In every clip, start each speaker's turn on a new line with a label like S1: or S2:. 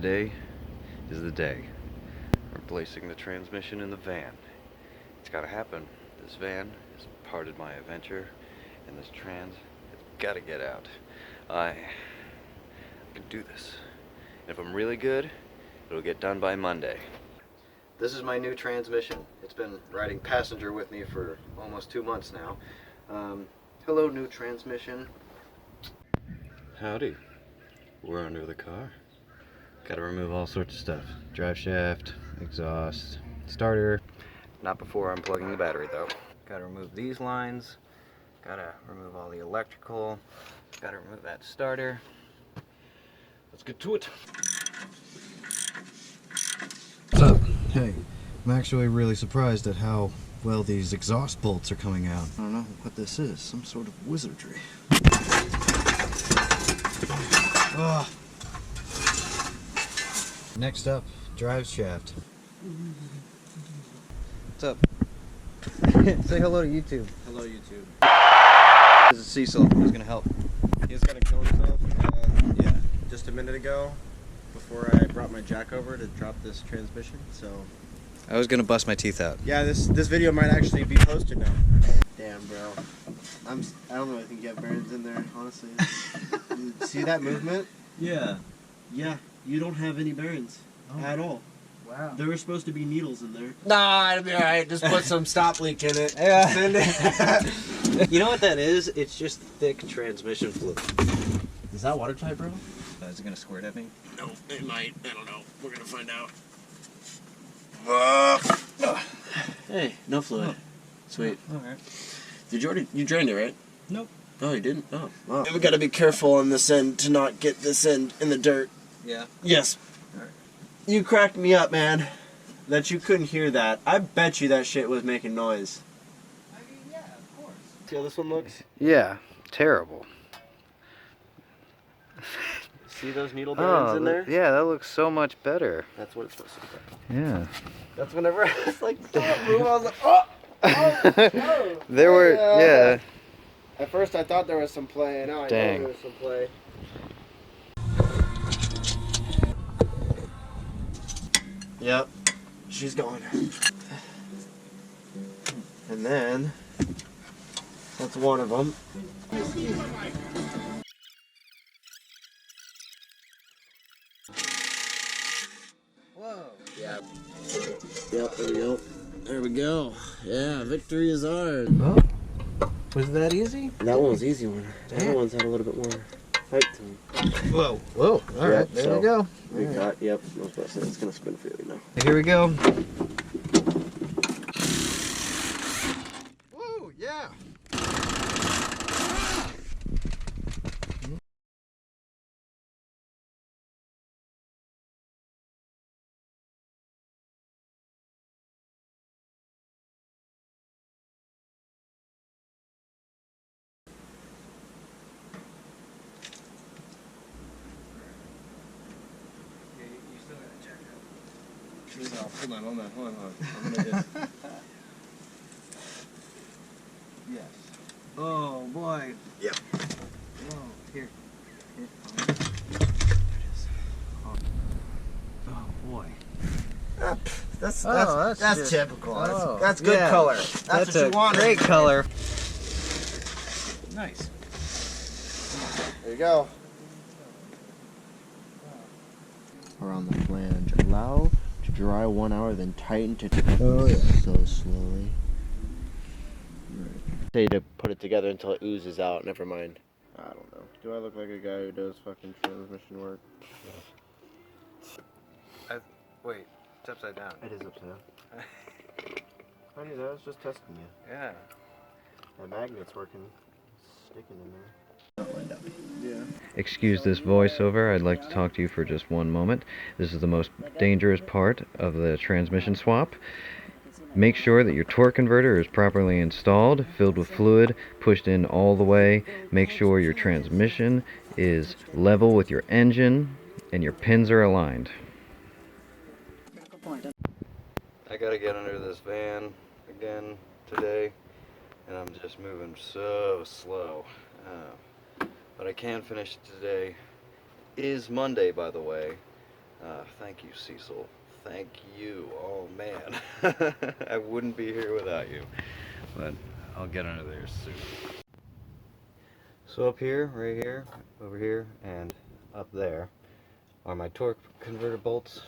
S1: today is the day. Replacing the transmission in the van. It's gotta happen. This van is part of my adventure, and this trans has gotta get out. I can do this. And if I'm really good, it'll get done by Monday. This is my new transmission. It's been riding passenger with me for almost 2 months now. Hello, new transmission. Howdy. We're under the car. Gotta remove all sorts of stuff. Drive shaft, exhaust, starter. Not before unplugging the battery though. Gotta remove these lines. Gotta remove all the electrical. Gotta remove that starter. Let's get to it. What's up? Hey, I'm actually really surprised at how well these exhaust bolts are coming out. I don't know what this is. Some sort of wizardry. Ugh. Next up, drive shaft. What's up? Say hello to YouTube.
S2: Hello, YouTube.
S1: This is Cecil. He's gonna help.
S2: He's gonna kill himself. Yeah, just a minute ago, before I brought my jack over to drop this transmission. So
S1: I was gonna bust my teeth out.
S2: yeah, this video might actually be posted now. Damn, bro. I don't really think you have bearings in there, honestly. You see that movement?
S3: Yeah.
S2: Yeah, you don't have any bearings at all.
S3: Wow.
S2: There were supposed to be needles in there.
S3: Nah, it'll be alright. Just put some stop leak in it.
S2: Yeah.
S3: Send it.
S4: You know what that is? It's just thick transmission fluid.
S3: Is that watertight, bro?
S1: Is it gonna squirt at me?
S3: No, it might. I don't know. We're gonna find out.
S4: Hey, no fluid. Sweet.
S3: Alright.
S4: Did you drained it, right?
S3: Nope.
S4: Oh, you didn't? Oh, wow.
S2: We gotta be careful on this end to not get this end in the dirt.
S3: Yeah.
S2: Yes.
S3: Alright.
S2: You cracked me up, man. That you couldn't hear that. I bet you that shit was making noise.
S3: I mean, yeah, of course.
S2: See how this one looks?
S1: Yeah, terrible.
S4: See those needle bearings in there?
S1: Yeah, that looks so much better.
S4: That's what it's supposed to be.
S1: Yeah.
S2: That's whenever I was like, stop, move. I was like, oh! Oh!
S1: There were, yeah.
S2: At first I thought there was some play, and now I
S1: Dang.
S2: know there was some play. Yep, she's going. And then, that's one of them.
S3: Whoa.
S4: Yeah. Yep, there we go. There we go. Yeah, victory is ours.
S3: Oh. Was that easy?
S4: That one was an easy one. The other one's had a little bit more fight to them.
S3: Whoa. Whoa. Alright,
S4: Yep,
S3: there
S4: so
S3: we go.
S4: We got, yep, I was about to say, it's going to spin freely now.
S1: Here we go.
S3: Woo, yeah. Hold on. I'm gonna just... Yes. Oh boy.
S2: Yep.
S3: Oh, here. Oh boy.
S2: That's
S3: just-
S2: typical.
S3: oh,
S2: That's good
S3: yeah.
S2: color. That's what you wanted.
S1: Great color.
S3: Nice.
S2: There you go.
S4: Around the flange. Allow to dry 1 hour, then tighten to
S3: Oh, yeah.
S4: so slowly. Say to put it together until it oozes out. Never mind.
S2: I don't know. Do I look like a guy who does fucking transmission work?
S1: Wait, it's upside down.
S4: It is upside down. Funny though, it's just testing you.
S1: Yeah.
S4: That magnet's working, sticking in there.
S2: Yeah.
S1: Excuse this voiceover. I'd like to talk to you for just one moment. This is the most dangerous part of the transmission swap. Make sure that your torque converter is properly installed, filled with fluid, pushed in all the way. Make sure your transmission is level with your engine and your pins are aligned. I gotta get under this van again today, and I'm just moving so slow. But I can finish it today. It is Monday, by the way. Thank you, Cecil. Thank you. Oh man, I wouldn't be here without you. But I'll get under there soon. So up here, right here, over here, and up there are my torque converter bolts.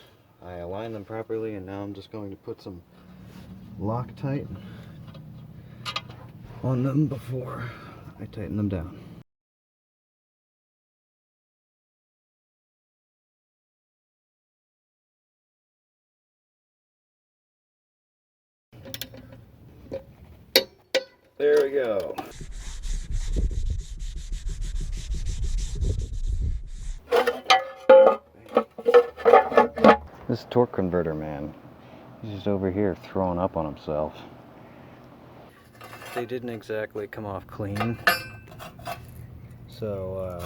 S1: I aligned them properly, and now I'm just going to put some Loctite on them before I tighten them down. There we go. This torque converter man, he's just over here throwing up on himself. They didn't exactly come off clean, so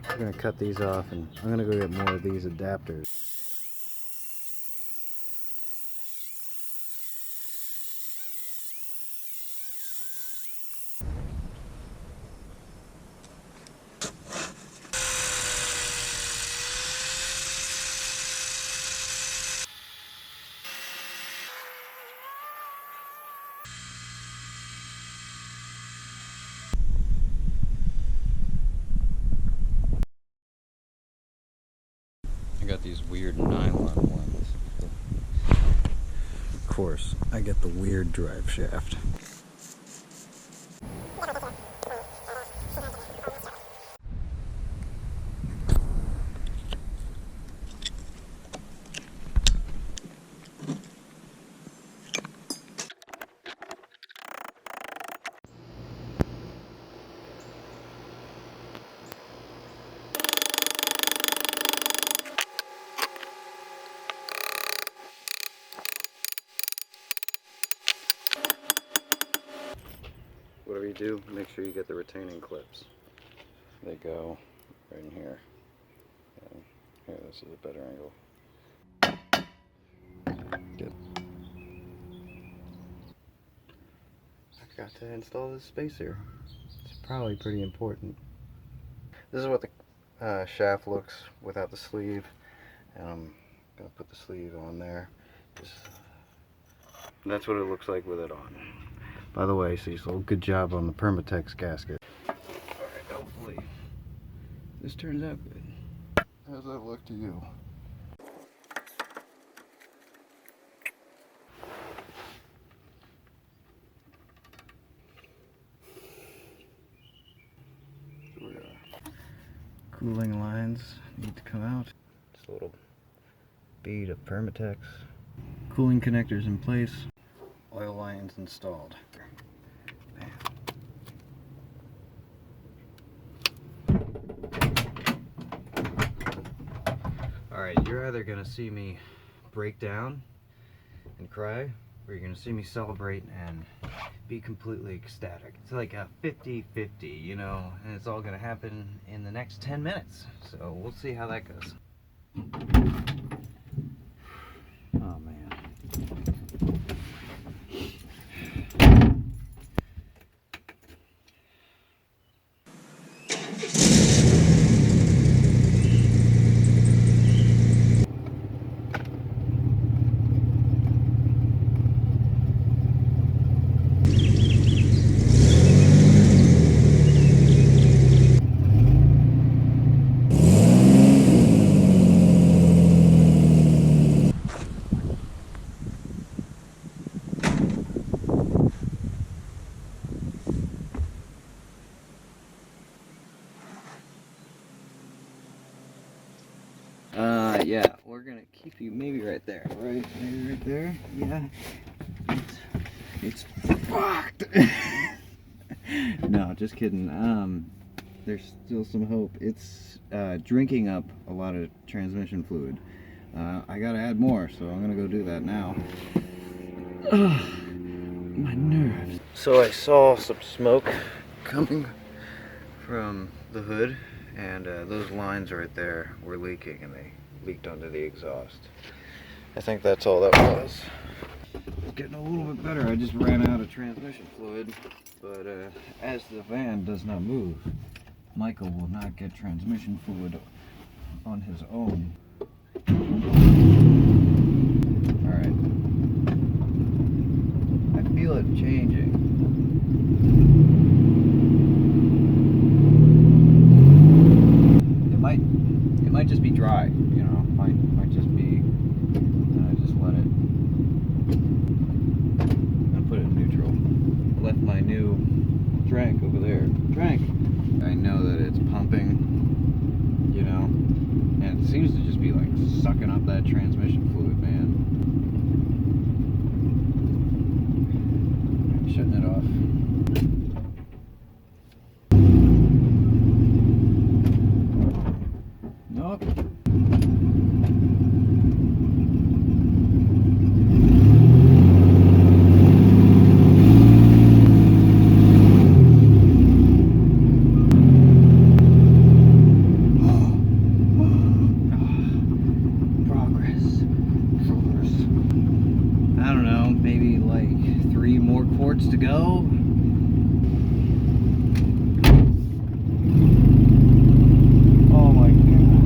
S1: I'm gonna cut these off, and I'm gonna go get more of these adapters. I got these weird nylon ones. Of course, I get the weird drive shaft. Whatever you do, make sure you get the retaining clips. They go right in here. And here, this is a better angle. Good. I forgot to install this spacer. It's probably pretty important. This is what the shaft looks without the sleeve. And I'm gonna put the sleeve on there. That's what it looks like with it on. By the way, Cecil, good job on the Permatex gasket. Alright, hopefully this turns out good. How's that look to you? Here we are. Cooling lines need to come out. Just a little bead of Permatex. Cooling connectors in place. Oil lines installed. Alright, you're either gonna see me break down and cry, or you're gonna see me celebrate and be completely ecstatic. It's like a 50-50, you know, and it's all gonna happen in the next 10 minutes. So we'll see how that goes. Oh man. Yeah, we're gonna keep you maybe right there, right? Maybe right there. Yeah. It's fucked. No, just kidding. There's still some hope. It's drinking up a lot of transmission fluid. I gotta add more, so I'm gonna go do that now. My nerves. So I saw some smoke coming from the hood, and those lines right there were leaking, and they leaked onto the exhaust. I think that's all that was. It's getting a little bit better. I just ran out of transmission fluid, but as the van does not move, Michael will not get transmission fluid on his own. Alright. I feel it changing. It might just be dry, you know. Might just be. I just let it. I'm gonna put it in neutral. I left my new drank over there. Drank. I know that it's pumping, you know, and it seems to just be like sucking up that transmission fluid, man. I'm shutting it off. Nope. I don't know, maybe like 3 more quarts to go. Oh my god.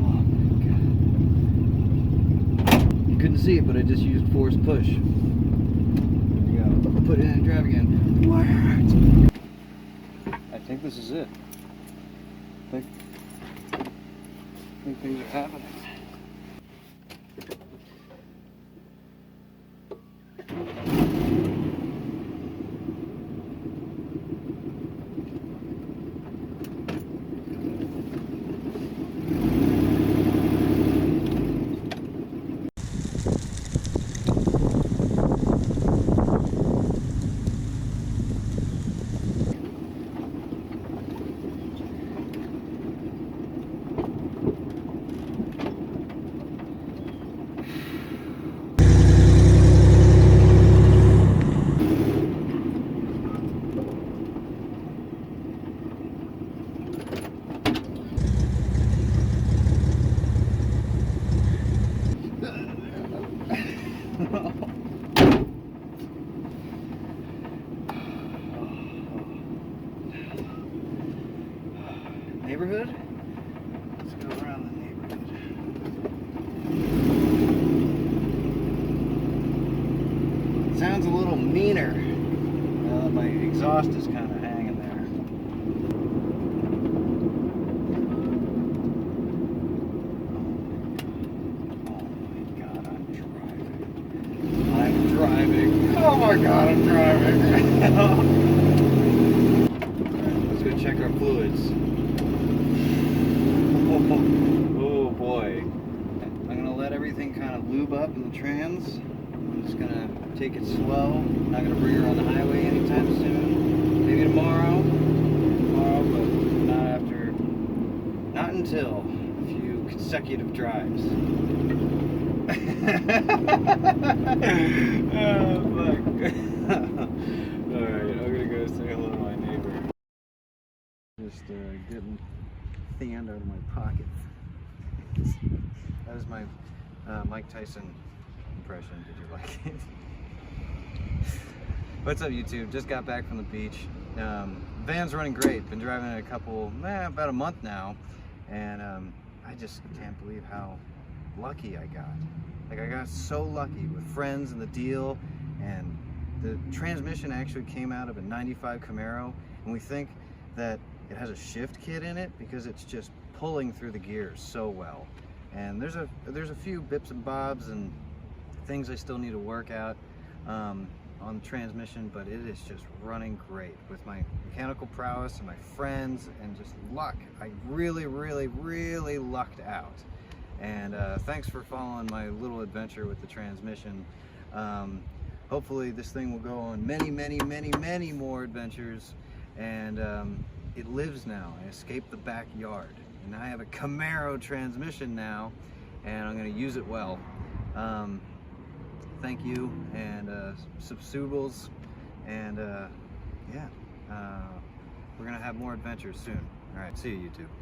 S1: Oh my god. You couldn't see it, but I just used force push. There we go. Put it in and drive again. What? I think this is it. I think things are happening. Neighborhood? Let's go around the neighborhood. Sounds a little meaner. My exhaust is kind of hanging there. I'm driving. Oh my god, I'm driving. Let's go check our fluids. Oh boy. I'm gonna let everything kind of lube up in the trans. I'm just gonna take it slow. Not gonna bring her on the highway anytime soon. Maybe tomorrow. But not until a few consecutive drives. Oh, fuck. Alright, I'm gonna go say hello to my neighbor. Just getting sand out of my pocket. That was my Mike Tyson impression. Did you like it? What's up, YouTube? Just got back from the beach. Van's running great. Been driving it about a month now, and I just can't believe how lucky I got. Like, I got so lucky with friends and the deal, and the transmission actually came out of a 95 Camaro, and we think that it has a shift kit in it because it's just pulling through the gears so well. And there's a few bips and bobs and things I still need to work out on the transmission, but it is just running great with my mechanical prowess and my friends and just luck. I really lucked out. And thanks for following my little adventure with the transmission. Hopefully this thing will go on many more adventures, and it lives now. I escaped the backyard, and I have a Camaro transmission now, and I'm going to use it well. Thank you, and subsubles, and yeah, we're going to have more adventures soon. All right, see you, YouTube.